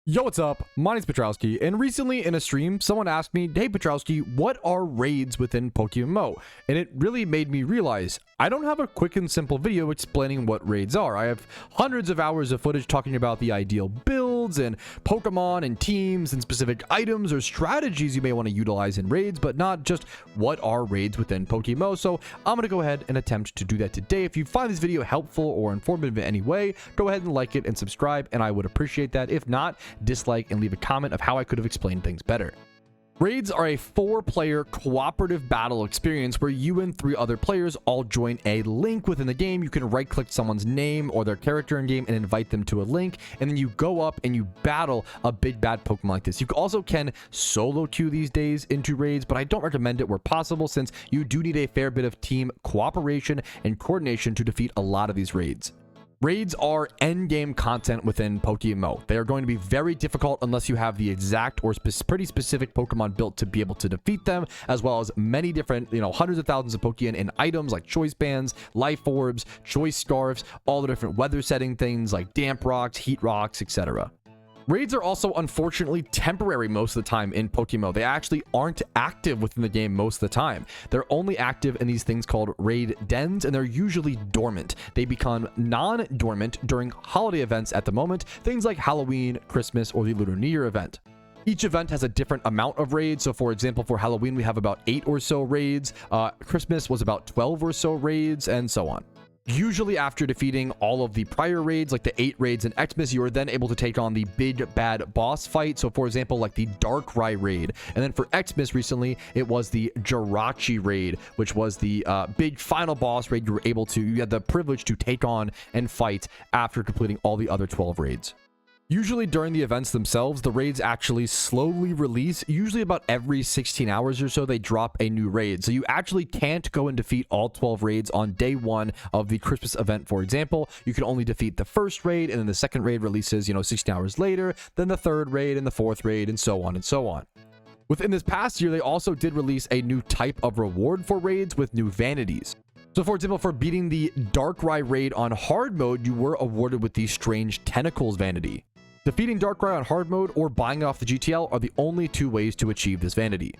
Yo, what's up? My name's Patrouski, and recently in a stream, someone asked me, hey Patrouski, what are raids within PokeMMO? And it really made me realize I don't have a quick and simple video explaining what raids are. I have hundreds of hours of footage talking about the ideal builds and Pokemon and teams and specific items or strategies you may want to utilize in raids, but not just what are raids within PokeMMO. So I'm going to go ahead and attempt to do that today. If you find this video helpful or informative in any way, go ahead and like it and subscribe, and I would appreciate that. If not, dislike and leave a comment of how I could have explained things better. Raids are a 4-player cooperative battle experience where you and 3 other players all join a link within the game. You can right-click someone's name or their character in game and invite them to a link, and then you go up and you battle a big bad Pokemon like this. You also can solo queue these days into raids, but I don't recommend it where possible, since you do need a fair bit of team cooperation and coordination to defeat a lot of these raids. Raids are endgame content within PokeMMO. They are going to be very difficult unless you have the exact or pretty specific Pokemon built to be able to defeat them, as well as many different, hundreds of thousands of Pokeyen and items like choice bands, life orbs, choice scarves, all the different weather setting things like damp rocks, heat rocks, etc. Raids are also unfortunately temporary most of the time in PokeMMO. They actually aren't active within the game most of the time. They're only active in these things called raid dens, and they're usually dormant. They become non-dormant during holiday events at the moment, things like Halloween, Christmas, or the Lunar New Year event. Each event has a different amount of raids. So for example, for Halloween, we have about 8 or so raids. Christmas was about 12 or so raids, and so on. Usually after defeating all of the prior raids, like the 8 raids in Xmas, you are then able to take on the big bad boss fight. So for example, like the Darkrai raid. And then for Xmas recently, it was the Jirachi raid, which was the big final boss raid you had the privilege to take on and fight after completing all the other 12 raids. Usually during the events themselves, the raids actually slowly release. Usually about every 16 hours or so, they drop a new raid. So you actually can't go and defeat all 12 raids on day 1 of the Christmas event, for example. You can only defeat the first raid, and then the second raid releases, 16 hours later, then the third raid and the 4th raid, and so on and so on. Within this past year, they also did release a new type of reward for raids with new vanities. So for example, for beating the Darkrai raid on hard mode, you were awarded with the Strange Tentacles vanity. Defeating Darkrai on hard mode or buying it off the GTL are the only 2 ways to achieve this vanity.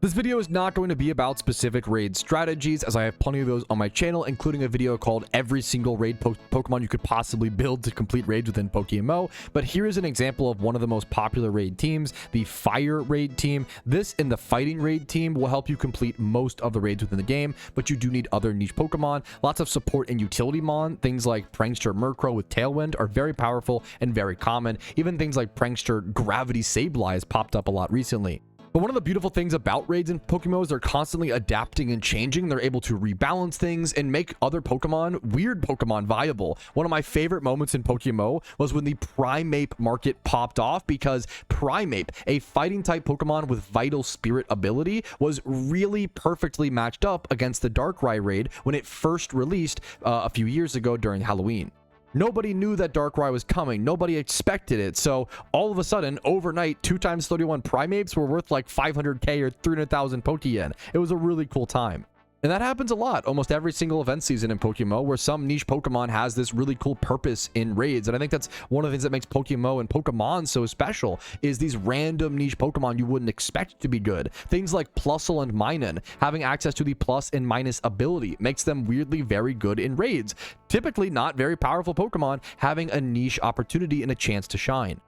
This video is not going to be about specific raid strategies, as I have plenty of those on my channel, including a video called every single raid Pokemon you could possibly build to complete raids within PokeMMO. But here is an example of one of the most popular raid teams, the Fire raid team. This and the Fighting raid team will help you complete most of the raids within the game, but you do need other niche Pokemon. Lots of support and utility mon. Things like Prankster Murkrow with Tailwind are very powerful and very common. Even things like Prankster Gravity Sableye has popped up a lot recently. But one of the beautiful things about raids in PokeMMO is they're constantly adapting and changing. They're able to rebalance things and make other Pokemon, weird Pokemon, viable. One of my favorite moments in PokeMMO was when the Primeape market popped off, because Primeape, a fighting type Pokemon with Vital Spirit ability, was really perfectly matched up against the Darkrai raid when it first released a few years ago during Halloween. Nobody knew that Darkrai was coming. Nobody expected it. So all of a sudden, overnight, 2x31 Primeapes were worth like 500k or 300,000 Pokeyen. It was a really cool time. And that happens a lot, almost every single event season in PokeMMO, where some niche Pokemon has this really cool purpose in raids. And I think that's one of the things that makes PokeMMO and Pokemon so special, is these random niche Pokemon you wouldn't expect to be good. Things like Plusle and Minun, having access to the plus and minus ability makes them weirdly very good in raids. Typically not very powerful Pokemon having a niche opportunity and a chance to shine.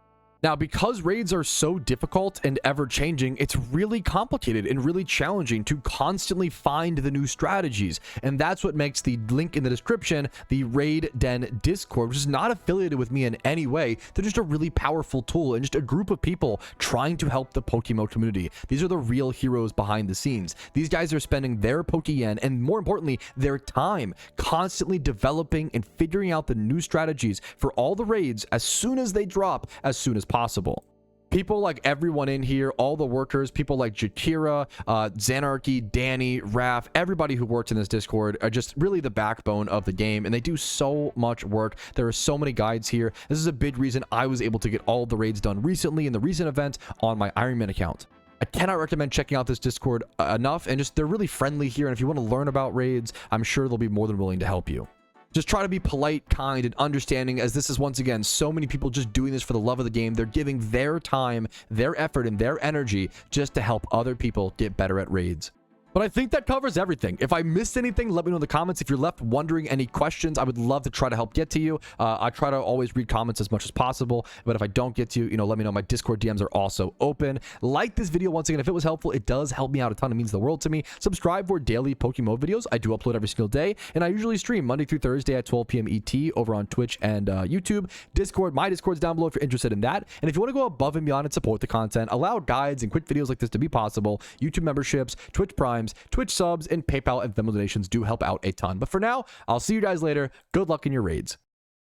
Now, because raids are so difficult and ever-changing, it's really complicated and really challenging to constantly find the new strategies. And that's what makes the link in the description, the Raid Den Discord, which is not affiliated with me in any way. They're just a really powerful tool and just a group of people trying to help the PokeMMO community. These are the real heroes behind the scenes. These guys are spending their Pokeyen, and more importantly, their time, constantly developing and figuring out the new strategies for all the raids as soon as they drop, as soon as possible. People like everyone in here, all the workers, people like Jakira, Xanarchy, Danny, Raph, everybody who works in this Discord are just really the backbone of the game, and they do so much work. There are so many guides here. This is a big reason I was able to get all the raids done recently in the recent event on my Ironman account. I cannot recommend checking out this Discord enough, and just they're really friendly here, and if you want to learn about raids, I'm sure they'll be more than willing to help you. Just try to be polite, kind, and understanding, as this is, once again, so many people just doing this for the love of the game. They're giving their time, their effort, and their energy just to help other people get better at raids. But I think that covers everything. If I missed anything, let me know in the comments. If you're left wondering any questions, I would love to try to help get to you. I try to always read comments as much as possible, but if I don't get to you, let me know. My Discord DMs are also open. Like this video once again. If it was helpful, it does help me out a ton. It means the world to me. Subscribe for daily PokeMMO videos. I do upload every single day, and I usually stream Monday through Thursday at 12 p.m. ET over on Twitch and YouTube. Discord, my Discord's down below if you're interested in that. And if you want to go above and beyond and support the content, allow guides and quick videos like this to be possible, YouTube memberships, Twitch Primes, Twitch subs, and PayPal and Venmo donations do help out a ton. But for now, I'll see you guys later. Good luck in your raids.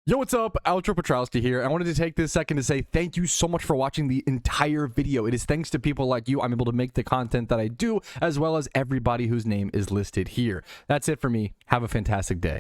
Yo, what's up? Outro Patrouski here. I wanted to take this second to say thank you so much for watching the entire video. It is thanks to people like you I'm able to make the content that I do, as well as everybody whose name is listed here. That's it for me. Have a fantastic day.